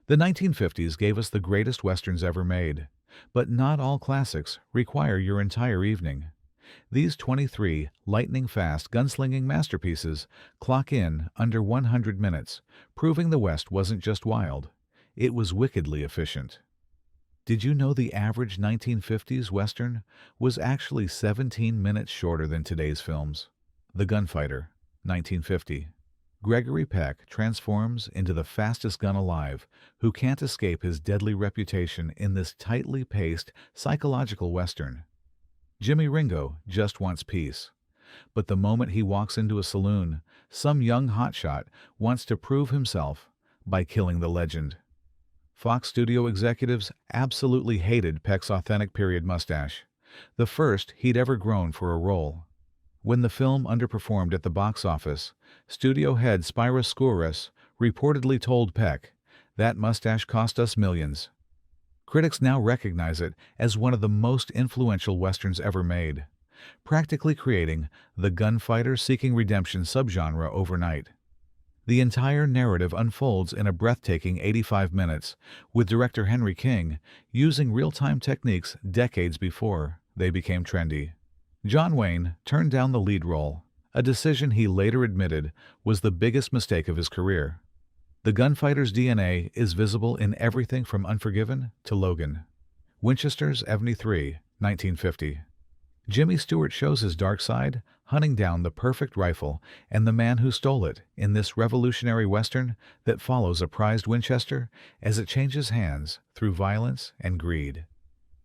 The 1950s gave us the greatest westerns ever made, but not all classics require your entire evening. These 23 lightning-fast gunslinging masterpieces clock in under 100 minutes, proving the West wasn't just wild, it was wickedly efficient. Did you know the average 1950s Western was actually 17 minutes shorter than today's films? The Gunfighter, 1950. Gregory Peck transforms into the fastest gun alive, who can't escape his deadly reputation in this tightly paced, psychological Western. Jimmy Ringo just wants peace. But the moment he walks into a saloon, some young hotshot wants to prove himself by killing the legend. Fox studio executives absolutely hated Peck's authentic period mustache, the first he'd ever grown for a role. When the film underperformed at the box office, studio head Spiros Skouras reportedly told Peck, "That mustache cost us millions." Critics now recognize it as one of the most influential westerns ever made, practically creating the gunfighter seeking redemption subgenre overnight. The entire narrative unfolds in a breathtaking 85 minutes, with director Henry King using real-time techniques decades before they became trendy. John Wayne turned down the lead role, a decision he later admitted was the biggest mistake of his career. The gunfighter's DNA is visible in everything from Unforgiven to Logan. Winchester's 73, 1950. Jimmy Stewart shows his dark side, hunting down the perfect rifle and the man who stole it in this revolutionary Western that follows a prized Winchester as it changes hands through violence and greed.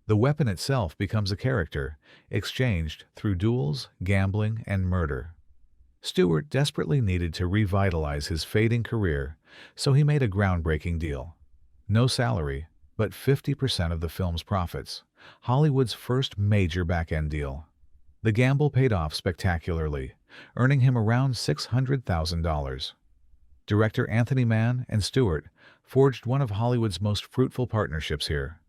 The weapon itself becomes a character, exchanged through duels, gambling, and murder. Stewart desperately needed to revitalize his fading career, so he made a groundbreaking deal. No salary, but 50% of the film's profits. Hollywood's first major back-end deal. The gamble paid off spectacularly, earning him around $600,000. Director Anthony Mann and Stewart forged one of Hollywood's most fruitful partnerships here,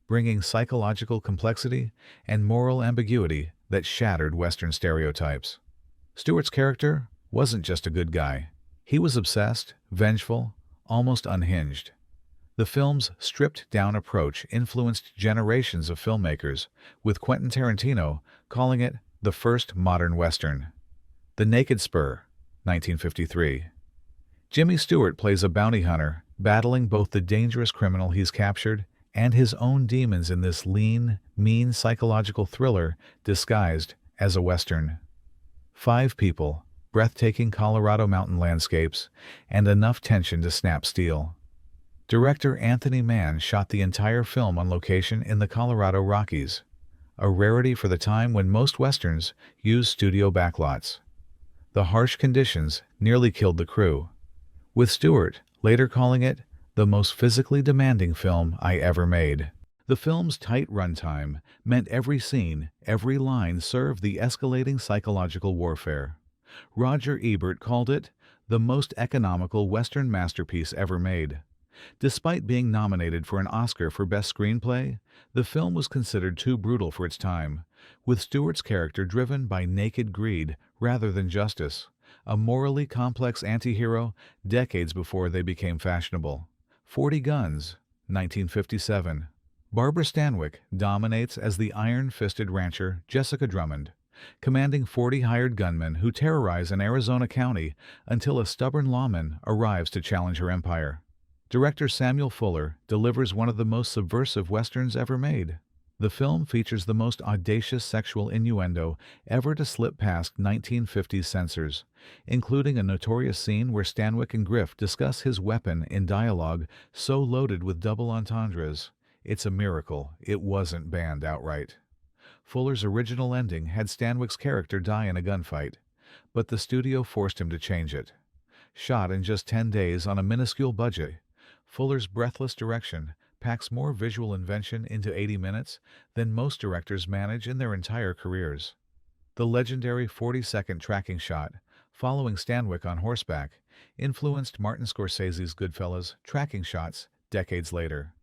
bringing psychological complexity and moral ambiguity that shattered Western stereotypes. Stewart's character wasn't just a good guy. He was obsessed, vengeful, almost unhinged. The film's stripped-down approach influenced generations of filmmakers, with Quentin Tarantino calling it the first modern Western. The Naked Spur, 1953. Jimmy Stewart plays a bounty hunter, battling both the dangerous criminal he's captured and his own demons in this lean, mean psychological thriller disguised as a Western. 5 people, breathtaking Colorado mountain landscapes, and enough tension to snap steel. Director Anthony Mann shot the entire film on location in the Colorado Rockies, a rarity for the time when most Westerns used studio backlots. The harsh conditions nearly killed the crew, with Stewart later calling it the most physically demanding film I ever made. The film's tight runtime meant every scene, every line served the escalating psychological warfare. Roger Ebert called it the most economical Western masterpiece ever made. Despite being nominated for an Oscar for Best Screenplay, the film was considered too brutal for its time, with Stewart's character driven by naked greed rather than justice, a morally complex anti-hero decades before they became fashionable. 40 Guns, 1957. Barbara Stanwyck dominates as the iron-fisted rancher Jessica Drummond, commanding 40 hired gunmen who terrorize an Arizona county until a stubborn lawman arrives to challenge her empire. Director Samuel Fuller delivers one of the most subversive Westerns ever made. The film features the most audacious sexual innuendo ever to slip past 1950s censors, including a notorious scene where Stanwyck and Griff discuss his weapon in dialogue so loaded with double entendres, it's a miracle it wasn't banned outright. Fuller's original ending had Stanwyck's character die in a gunfight, but the studio forced him to change it. Shot in just 10 days on a minuscule budget, Fuller's breathless direction packs more visual invention into 80 minutes than most directors manage in their entire careers. The legendary 40-second tracking shot, following Stanwyck on horseback, influenced Martin Scorsese's Goodfellas tracking shots decades later.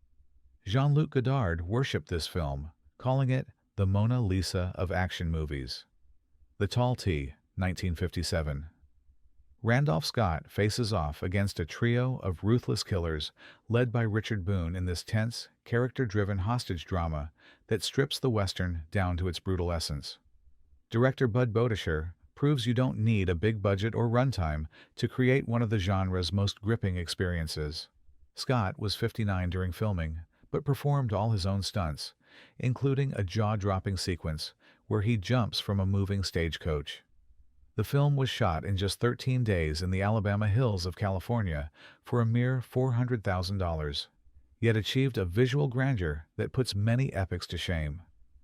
Jean-Luc Godard worshipped this film, calling it the Mona Lisa of action movies. The Tall T, 1957. Randolph Scott faces off against a trio of ruthless killers led by Richard Boone in this tense, character-driven hostage drama that strips the Western down to its brutal essence. Director Bud Bodesher proves you don't need a big budget or runtime to create one of the genre's most gripping experiences. Scott was 59 during filming, but performed all his own stunts, including a jaw-dropping sequence where he jumps from a moving stagecoach. The film was shot in just 13 days in the Alabama hills of California for a mere $400,000, yet achieved a visual grandeur that puts many epics to shame.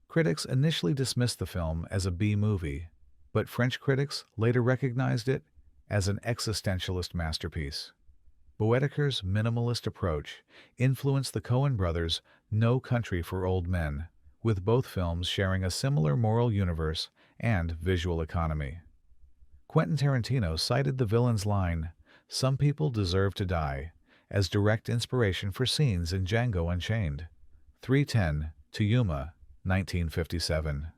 Critics initially dismissed the film as a B-movie, but French critics later recognized it as an existentialist masterpiece. Boetticher's minimalist approach influenced the Coen brothers' No Country for Old Men, with both films sharing a similar moral universe and visual economy. Quentin Tarantino cited the villain's line, "Some people deserve to die," as direct inspiration for scenes in Django Unchained. 3:10 to Yuma, 1957.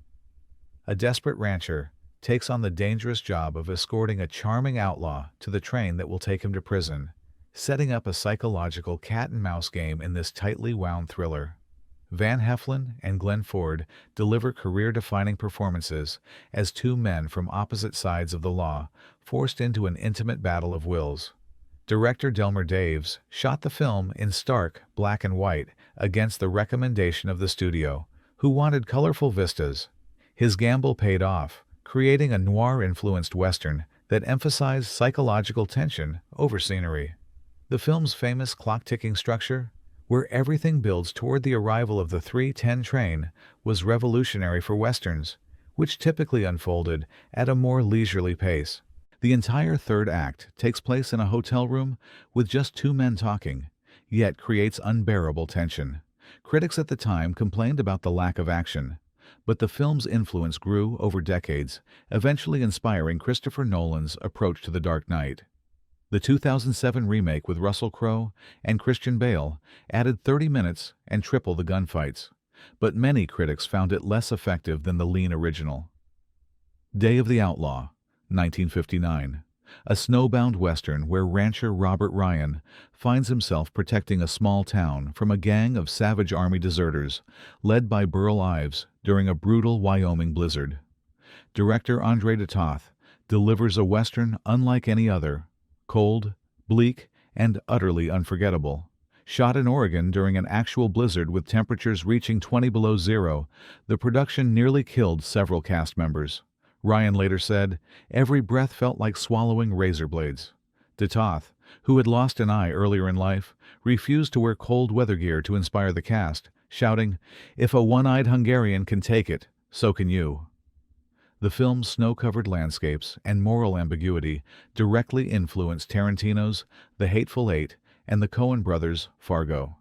A desperate rancher takes on the dangerous job of escorting a charming outlaw to the train that will take him to prison, setting up a psychological cat-and-mouse game in this tightly wound thriller. Van Heflin and Glenn Ford deliver career-defining performances as two men from opposite sides of the law forced into an intimate battle of wills. Director Delmer Daves shot the film in stark black and white against the recommendation of the studio, who wanted colorful vistas. His gamble paid off, creating a noir-influenced Western that emphasized psychological tension over scenery. The film's famous clock-ticking structure, where everything builds toward the arrival of the 3:10 train, was revolutionary for Westerns, which typically unfolded at a more leisurely pace. The entire third act takes place in a hotel room with just two men talking, yet creates unbearable tension. Critics at the time complained about the lack of action, but the film's influence grew over decades, eventually inspiring Christopher Nolan's approach to The Dark Knight. The 2007 remake with Russell Crowe and Christian Bale added 30 minutes and tripled the gunfights, but many critics found it less effective than the lean original. Day of the Outlaw, 1959. A snowbound Western where rancher Robert Ryan finds himself protecting a small town from a gang of savage army deserters led by Burl Ives during a brutal Wyoming blizzard. Director Andre de Toth delivers a Western unlike any other, cold, bleak, and utterly unforgettable. Shot in Oregon during an actual blizzard with temperatures reaching 20 below zero, the production nearly killed several cast members. Ryan later said, "Every breath felt like swallowing razor blades." De Toth, who had lost an eye earlier in life, refused to wear cold weather gear to inspire the cast, shouting, "If a one-eyed Hungarian can take it, so can you." The film's snow-covered landscapes and moral ambiguity directly influenced Tarantino's The Hateful Eight and the Coen brothers' Fargo.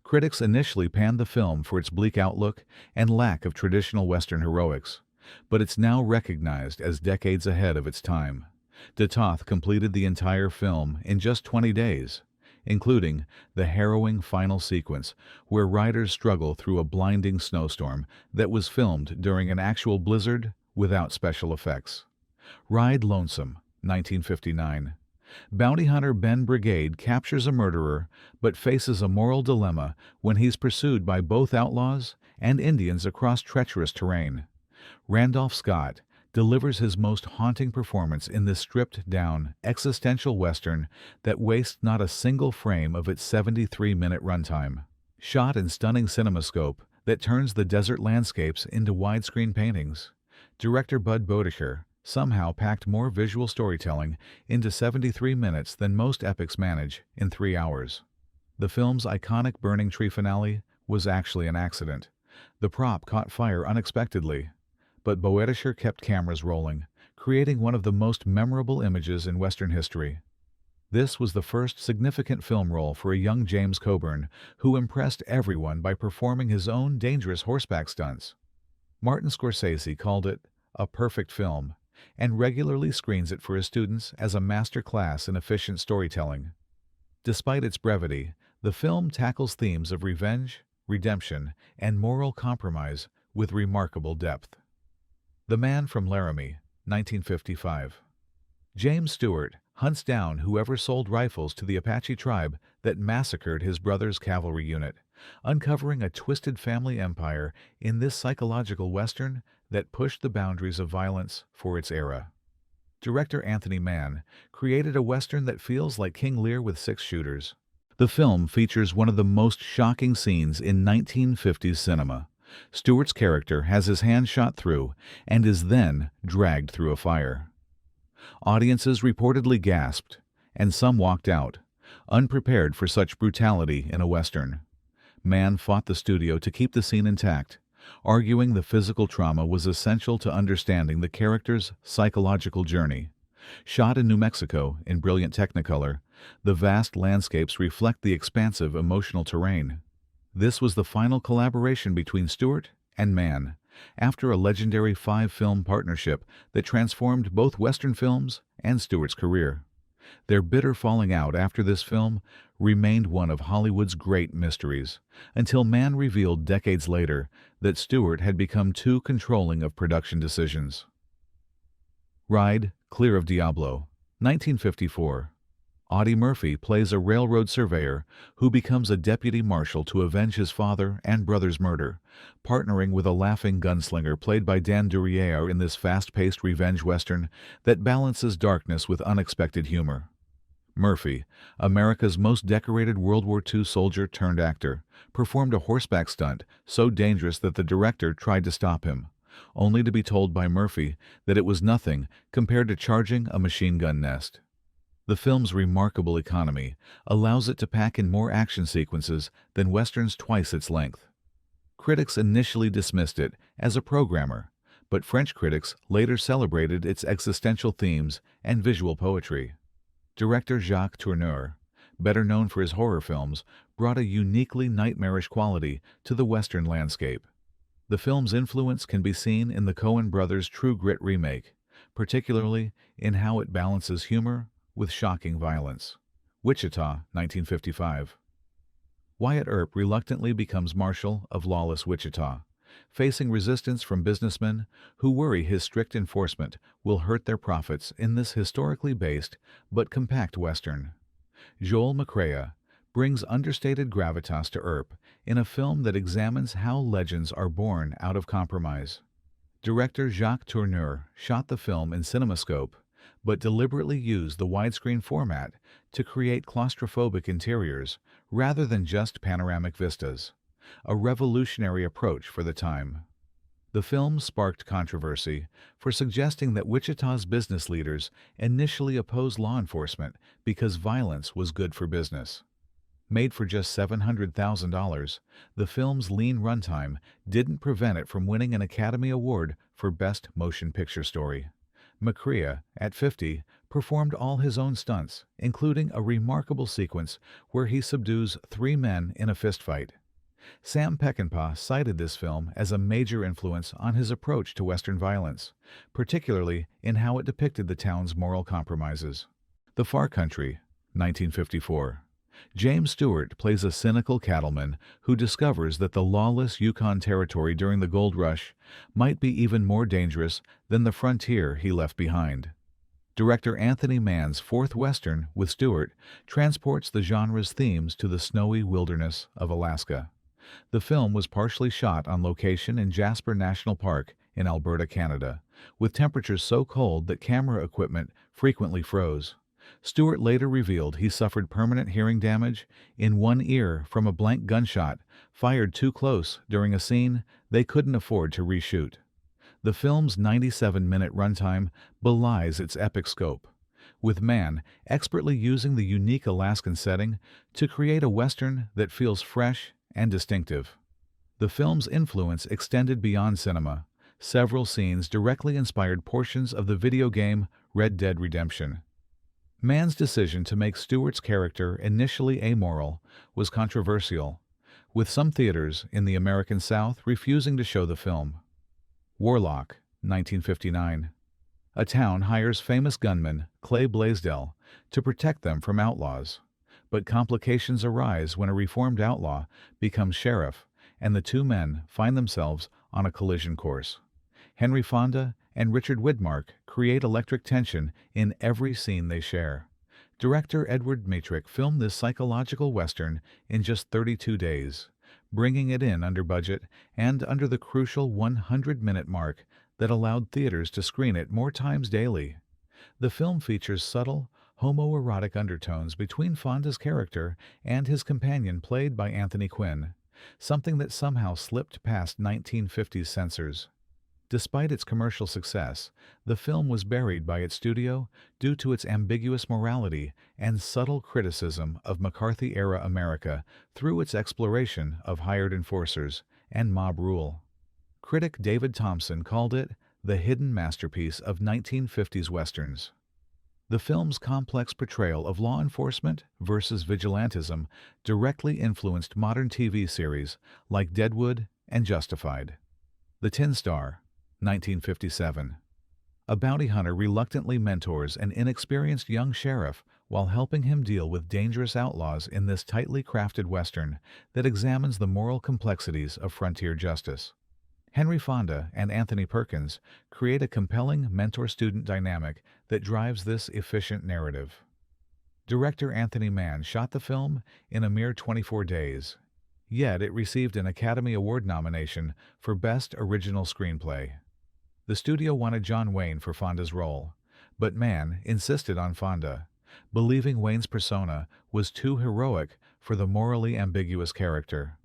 Critics initially panned the film for its bleak outlook and lack of traditional Western heroics, but it's now recognized as decades ahead of its time. De Toth completed the entire film in just 20 days, including the harrowing final sequence where riders struggle through a blinding snowstorm that was filmed during an actual blizzard without special effects. Ride Lonesome, 1959. Bounty hunter Ben Brigade captures a murderer but faces a moral dilemma when he's pursued by both outlaws and Indians across treacherous terrain. Randolph Scott delivers his most haunting performance in this stripped-down, existential Western that wastes not a single frame of its 73-minute runtime. Shot in stunning CinemaScope that turns the desert landscapes into widescreen paintings, director Bud Bodesher somehow packed more visual storytelling into 73 minutes than most epics manage in 3 hours. The film's iconic burning tree finale was actually an accident. The prop caught fire unexpectedly, but Boetticher kept cameras rolling, creating one of the most memorable images in Western history. This was the first significant film role for a young James Coburn, who impressed everyone by performing his own dangerous horseback stunts. Martin Scorsese called it a perfect film and regularly screens it for his students as a master class in efficient storytelling. Despite its brevity, the film tackles themes of revenge, redemption, and moral compromise with remarkable depth. The Man from Laramie, 1955. James Stewart, hunts down whoever sold rifles to the Apache tribe that massacred his brother's cavalry unit, uncovering a twisted family empire in this psychological Western that pushed the boundaries of violence for its era. Director Anthony Mann created a Western that feels like King Lear with 6 shooters. The film features one of the most shocking scenes in 1950s cinema. Stewart's character has his hand shot through and is then dragged through a fire. Audiences reportedly gasped, and some walked out, unprepared for such brutality in a Western. Mann fought the studio to keep the scene intact, arguing the physical trauma was essential to understanding the character's psychological journey. Shot in New Mexico in brilliant Technicolor, the vast landscapes reflect the expansive emotional terrain. This was the final collaboration between Stewart and Mann, after a legendary 5-film partnership that transformed both Western films and Stewart's career. Their bitter falling out after this film remained one of Hollywood's great mysteries, until Mann revealed decades later that Stewart had become too controlling of production decisions. Ride Clear of Diablo, 1954. Audie Murphy plays a railroad surveyor who becomes a deputy marshal to avenge his father and brother's murder, partnering with a laughing gunslinger played by Dan Duryea in this fast-paced revenge western that balances darkness with unexpected humor. Murphy, America's most decorated World War II soldier turned actor, performed a horseback stunt so dangerous that the director tried to stop him, only to be told by Murphy that it was nothing compared to charging a machine gun nest. The film's remarkable economy allows it to pack in more action sequences than Westerns twice its length. Critics initially dismissed it as a programmer, but French critics later celebrated its existential themes and visual poetry. Director Jacques Tourneur, better known for his horror films, brought a uniquely nightmarish quality to the Western landscape. The film's influence can be seen in the Coen brothers' True Grit remake, particularly in how it balances humor with shocking violence. Wichita, 1955. Wyatt Earp reluctantly becomes marshal of lawless Wichita, facing resistance from businessmen who worry his strict enforcement will hurt their profits in this historically based but compact Western. Joel McCrea brings understated gravitas to Earp in a film that examines how legends are born out of compromise. Director Jacques Tourneur shot the film in CinemaScope, but deliberately used the widescreen format to create claustrophobic interiors rather than just panoramic vistas, a revolutionary approach for the time. The film sparked controversy for suggesting that Wichita's business leaders initially opposed law enforcement because violence was good for business. Made for just $700,000, the film's lean runtime didn't prevent it from winning an Academy Award for Best Motion Picture Story. McCrea, at 50, performed all his own stunts, including a remarkable sequence where he subdues 3 men in a fistfight. Sam Peckinpah cited this film as a major influence on his approach to Western violence, particularly in how it depicted the town's moral compromises. The Far Country, 1954. James Stewart plays a cynical cattleman who discovers that the lawless Yukon Territory during the gold rush might be even more dangerous than the frontier he left behind. Director Anthony Mann's fourth Western with Stewart transports the genre's themes to the snowy wilderness of Alaska. The film was partially shot on location in Jasper National Park in Alberta, Canada, with temperatures so cold that camera equipment frequently froze. Stewart later revealed he suffered permanent hearing damage in one ear from a blank gunshot fired too close during a scene they couldn't afford to reshoot. The film's 97-minute runtime belies its epic scope, with Mann expertly using the unique Alaskan setting to create a Western that feels fresh and distinctive. The film's influence extended beyond cinema. Several scenes directly inspired portions of the video game Red Dead Redemption. Mann's decision to make Stewart's character initially amoral was controversial, with some theaters in the American South refusing to show the film. Warlock, 1959. A town hires famous gunman Clay Blaisdell to protect them from outlaws, but complications arise when a reformed outlaw becomes sheriff and the 2 men find themselves on a collision course. Henry Fonda and Richard Widmark create electric tension in every scene they share. Director Edward Matrick filmed this psychological western in just 32 days, bringing it in under budget and under the crucial 100-minute mark that allowed theaters to screen it more times daily. The film features subtle, homoerotic undertones between Fonda's character and his companion played by Anthony Quinn, something that somehow slipped past 1950s censors. Despite its commercial success, the film was buried by its studio due to its ambiguous morality and subtle criticism of McCarthy-era America through its exploration of hired enforcers and mob rule. Critic David Thompson called it the hidden masterpiece of 1950s westerns. The film's complex portrayal of law enforcement versus vigilantism directly influenced modern TV series like Deadwood and Justified. The Tin Star, 1957. A bounty hunter reluctantly mentors an inexperienced young sheriff while helping him deal with dangerous outlaws in this tightly crafted western that examines the moral complexities of frontier justice. Henry Fonda and Anthony Perkins create a compelling mentor-student dynamic that drives this efficient narrative. Director Anthony Mann shot the film in a mere 24 days, yet it received an Academy Award nomination for Best Original Screenplay. The studio wanted John Wayne for Fonda's role, but Mann insisted on Fonda, believing Wayne's persona was too heroic for the morally ambiguous character.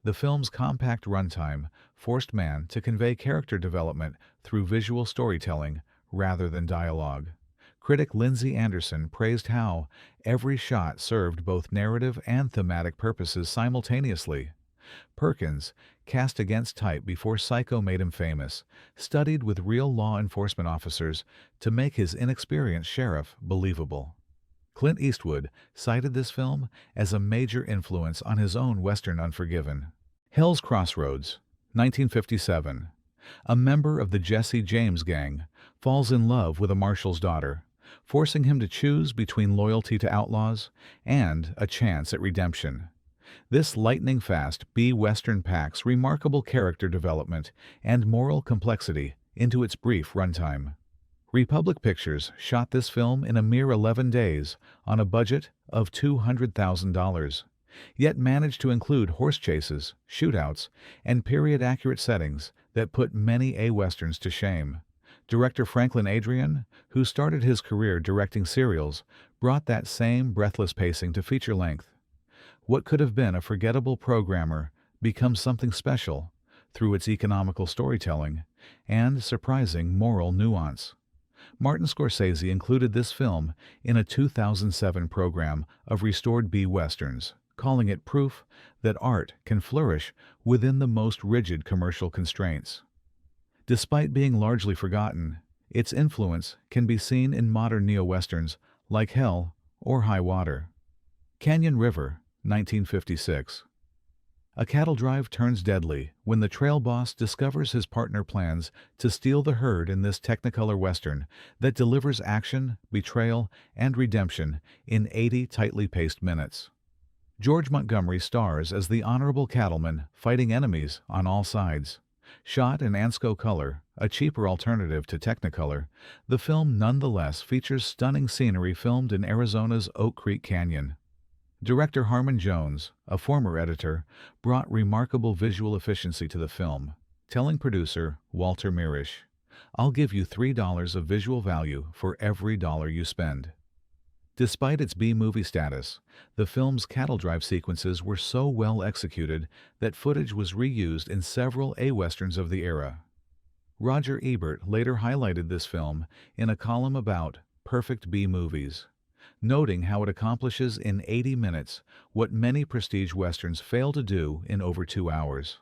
The film's compact runtime forced Mann to convey character development through visual storytelling rather than dialogue. Critic Lindsay Anderson praised how every shot served both narrative and thematic purposes simultaneously. Perkins, cast against type before Psycho made him famous, studied with real law enforcement officers to make his inexperienced sheriff believable. Clint Eastwood cited this film as a major influence on his own Western Unforgiven. Hell's Crossroads, 1957. A member of the Jesse James gang falls in love with a marshal's daughter, forcing him to choose between loyalty to outlaws and a chance at redemption. This lightning-fast B-Western packs remarkable character development and moral complexity into its brief runtime. Republic Pictures shot this film in a mere 11 days on a budget of $200,000, yet managed to include horse chases, shootouts, and period-accurate settings that put many A-Westerns to shame. Director Franklin Adrian, who started his career directing serials, brought that same breathless pacing to feature length. What could have been a forgettable programmer becomes something special through its economical storytelling and surprising moral nuance. Martin Scorsese included this film in a 2007 program of restored B-Westerns, calling it proof that art can flourish within the most rigid commercial constraints. Despite being largely forgotten, its influence can be seen in modern neo-westerns like Hell or High Water. Canyon River, 1956. A cattle drive turns deadly when the trail boss discovers his partner plans to steal the herd in this Technicolor Western that delivers action, betrayal, and redemption in 80 tightly paced minutes. George Montgomery stars as the honorable cattleman fighting enemies on all sides. Shot in Ansco color, a cheaper alternative to Technicolor, the film nonetheless features stunning scenery filmed in Arizona's Oak Creek Canyon. Director Harmon Jones, a former editor, brought remarkable visual efficiency to the film, telling producer Walter Mirisch, "I'll give you $3 of visual value for every dollar you spend." Despite its B-movie status, the film's cattle drive sequences were so well executed that footage was reused in several A-Westerns of the era. Roger Ebert later highlighted this film in a column about perfect B-movies, noting how it accomplishes in 80 minutes what many prestige westerns fail to do in over 2 hours.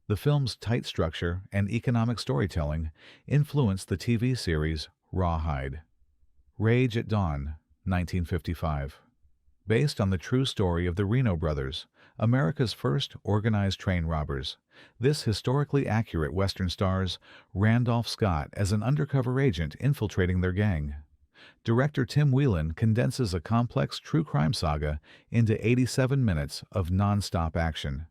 The film's tight structure and economic storytelling influenced the TV series Rawhide. Rage at Dawn, 1955. Based on the true story of the Reno brothers, America's first organized train robbers, this historically accurate Western stars Randolph Scott as an undercover agent infiltrating their gang. Director Tim Whelan condenses a complex true crime saga into 87 minutes of non-stop action.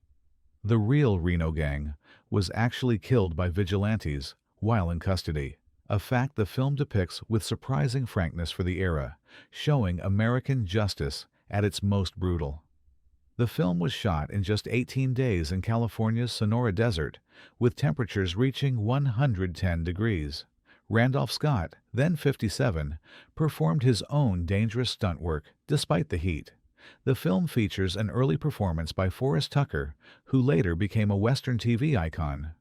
The real Reno gang was actually killed by vigilantes while in custody, a fact the film depicts with surprising frankness for the era, showing American justice at its most brutal. The film was shot in just 18 days in California's Sonora Desert, with temperatures reaching 110 degrees. Randolph Scott, then 57, performed his own dangerous stunt work despite the heat. The film features an early performance by Forrest Tucker, who later became a Western TV icon.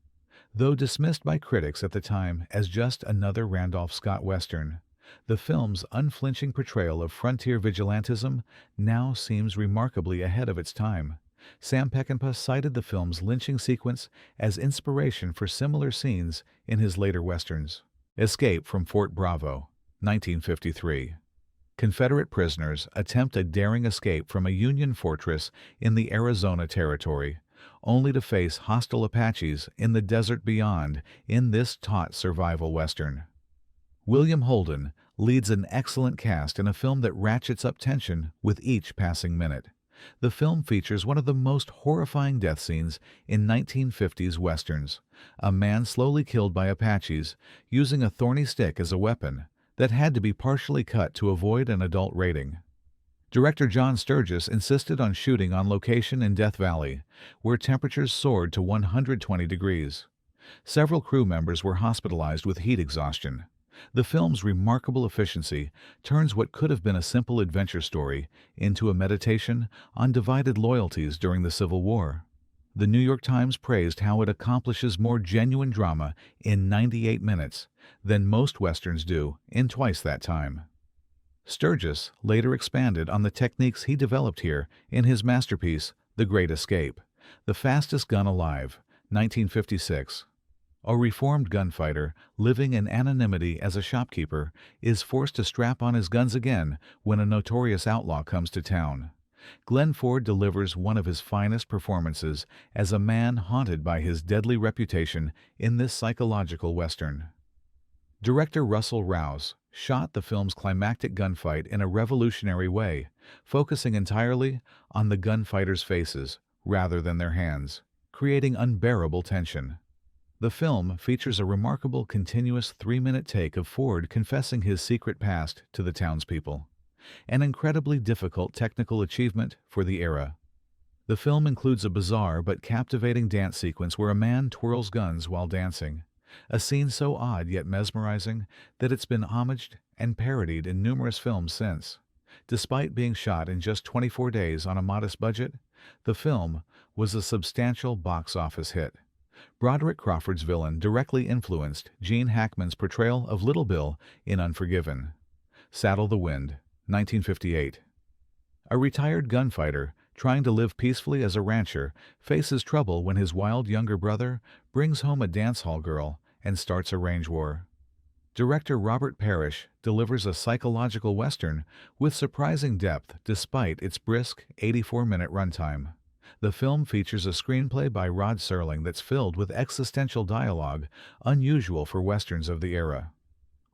Though dismissed by critics at the time as just another Randolph Scott Western, the film's unflinching portrayal of frontier vigilantism now seems remarkably ahead of its time. Sam Peckinpah cited the film's lynching sequence as inspiration for similar scenes in his later Westerns. Escape from Fort Bravo, 1953. Confederate prisoners attempt a daring escape from a Union fortress in the Arizona Territory, only to face hostile Apaches in the desert beyond in this taut survival Western. William Holden leads an excellent cast in a film that ratchets up tension with each passing minute. The film features one of the most horrifying death scenes in 1950s Westerns, a man slowly killed by Apaches using a thorny stick as a weapon that had to be partially cut to avoid an adult rating. Director John Sturges insisted on shooting on location in Death Valley, where temperatures soared to 120 degrees. Several crew members were hospitalized with heat exhaustion. The film's remarkable efficiency turns what could have been a simple adventure story into a meditation on divided loyalties during the Civil War. The New York Times praised how it accomplishes more genuine drama in 98 minutes than most Westerns do in twice that time. Sturges later expanded on the techniques he developed here in his masterpiece, The Great Escape, The Fastest Gun Alive, 1956. A reformed gunfighter, living in anonymity as a shopkeeper, is forced to strap on his guns again when a notorious outlaw comes to town. Glenn Ford delivers one of his finest performances as a man haunted by his deadly reputation in this psychological Western. Director Russell Rouse shot the film's climactic gunfight in a revolutionary way, focusing entirely on the gunfighters' faces rather than their hands, creating unbearable tension. The film features a remarkable continuous 3-minute take of Ford confessing his secret past to the townspeople, an incredibly difficult technical achievement for the era. The film includes a bizarre but captivating dance sequence where a man twirls guns while dancing, a scene so odd yet mesmerizing that it's been homaged and parodied in numerous films since. Despite being shot in just 24 days on a modest budget, the film was a substantial box office hit. Broderick Crawford's villain directly influenced Gene Hackman's portrayal of Little Bill in Unforgiven. Saddle the Wind, 1958. A retired gunfighter trying to live peacefully as a rancher faces trouble when his wild younger brother brings home a dance hall girl and starts a range war. Director Robert Parrish delivers a psychological Western with surprising depth despite its brisk 84-minute runtime. The film features a screenplay by Rod Serling that's filled with existential dialogue unusual for Westerns of the era.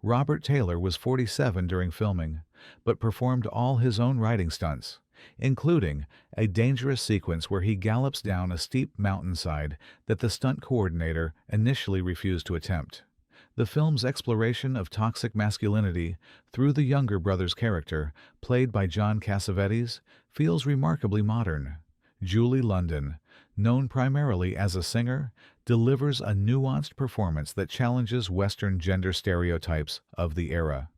Robert Taylor was 47 during filming, but performed all his own writing stunts, including a dangerous sequence where he gallops down a steep mountainside that the stunt coordinator initially refused to attempt. The film's exploration of toxic masculinity through the younger brother's character, played by John Cassavetes, feels remarkably modern. Julie London, known primarily as a singer, delivers a nuanced performance that challenges Western gender stereotypes of the era.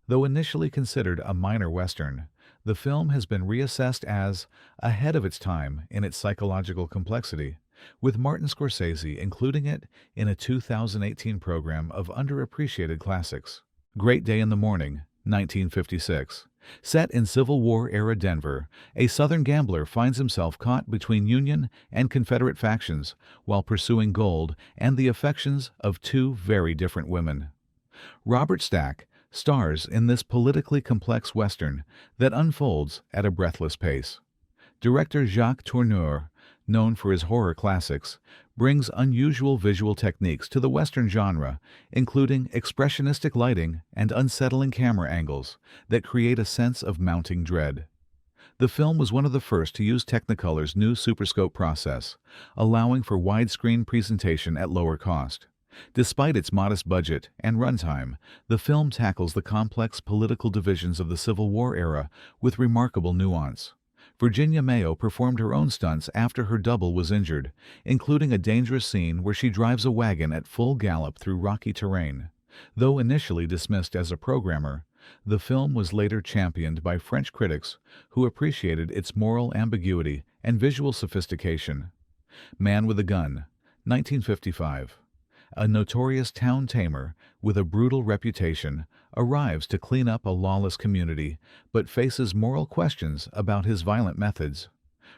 Though initially considered a minor Western, the film has been reassessed as ahead of its time in its psychological complexity, with Martin Scorsese including it in a 2018 program of underappreciated classics. Great Day in the Morning, 1956. Set in Civil War-era Denver, a Southern gambler finds himself caught between Union and Confederate factions while pursuing gold and the affections of two very different women. Robert Stack stars in this politically complex Western that unfolds at a breathless pace. Director Jacques Tourneur, known for his horror classics, brings unusual visual techniques to the Western genre, including expressionistic lighting and unsettling camera angles that create a sense of mounting dread. The film was one of the first to use Technicolor's new Superscope process, allowing for widescreen presentation at lower cost. Despite its modest budget and runtime, the film tackles the complex political divisions of the Civil War era with remarkable nuance. Virginia Mayo performed her own stunts after her double was injured, including a dangerous scene where she drives a wagon at full gallop through rocky terrain. Though initially dismissed as a programmer, the film was later championed by French critics who appreciated its moral ambiguity and visual sophistication. Man with a Gun, 1955. A notorious town tamer with a brutal reputation arrives to clean up a lawless community but faces moral questions about his violent methods.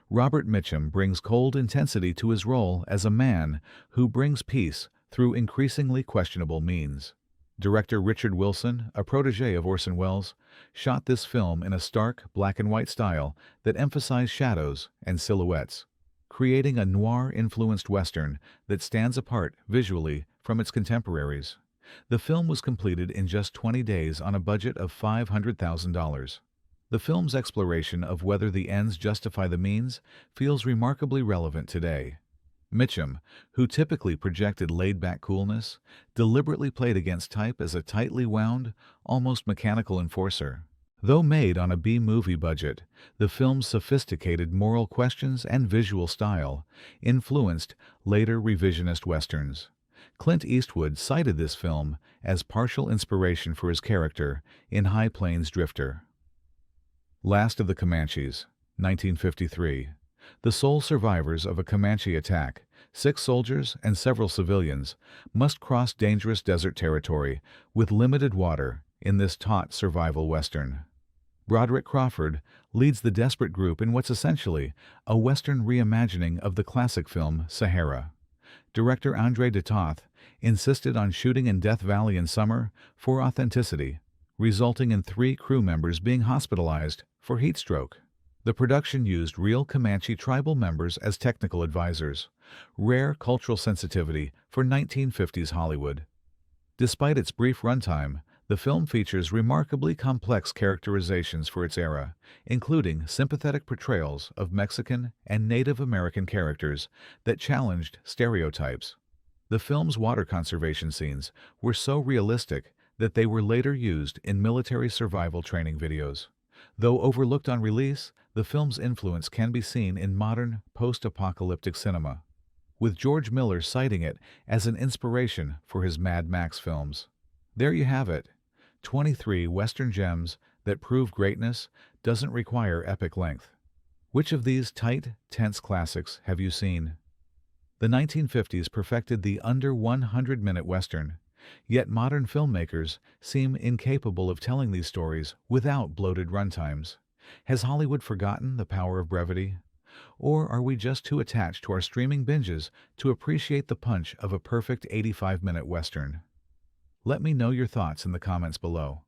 Robert Mitchum brings cold intensity to his role as a man who brings peace through increasingly questionable means. Director Richard Wilson, a protege of Orson Welles, shot this film in a stark black-and-white style that emphasized shadows and silhouettes, creating a noir-influenced Western that stands apart visually from its contemporaries. The film was completed in just 20 days on a budget of $500,000. The film's exploration of whether the ends justify the means feels remarkably relevant today. Mitchum, who typically projected laid-back coolness, deliberately played against type as a tightly wound, almost mechanical enforcer. Though made on a B-movie budget, the film's sophisticated moral questions and visual style influenced later revisionist westerns. Clint Eastwood cited this film as partial inspiration for his character in High Plains Drifter. Last of the Comanches, 1953. The sole survivors of a Comanche attack, 6 soldiers and several civilians, must cross dangerous desert territory with limited water in this taut survival western. Broderick Crawford leads the desperate group in what's essentially a western reimagining of the classic film Sahara. Director Andre de Toth insisted on shooting in Death Valley in summer for authenticity, resulting in 3 crew members being hospitalized for heat stroke. The production used real Comanche tribal members as technical advisors, rare cultural sensitivity for 1950s Hollywood. Despite its brief runtime, the film features remarkably complex characterizations for its era, including sympathetic portrayals of Mexican and Native American characters that challenged stereotypes. The film's water conservation scenes were so realistic that they were later used in military survival training videos. Though overlooked on release, the film's influence can be seen in modern post-apocalyptic cinema, with George Miller citing it as an inspiration for his Mad Max films. There you have it, 23 Western gems that prove greatness doesn't require epic length. Which of these tight, tense classics have you seen? The 1950s perfected the under 100-minute Western, yet modern filmmakers seem incapable of telling these stories without bloated runtimes. Has Hollywood forgotten the power of brevity? Or are we just too attached to our streaming binges to appreciate the punch of a perfect 85-minute Western? Let me know your thoughts in the comments below.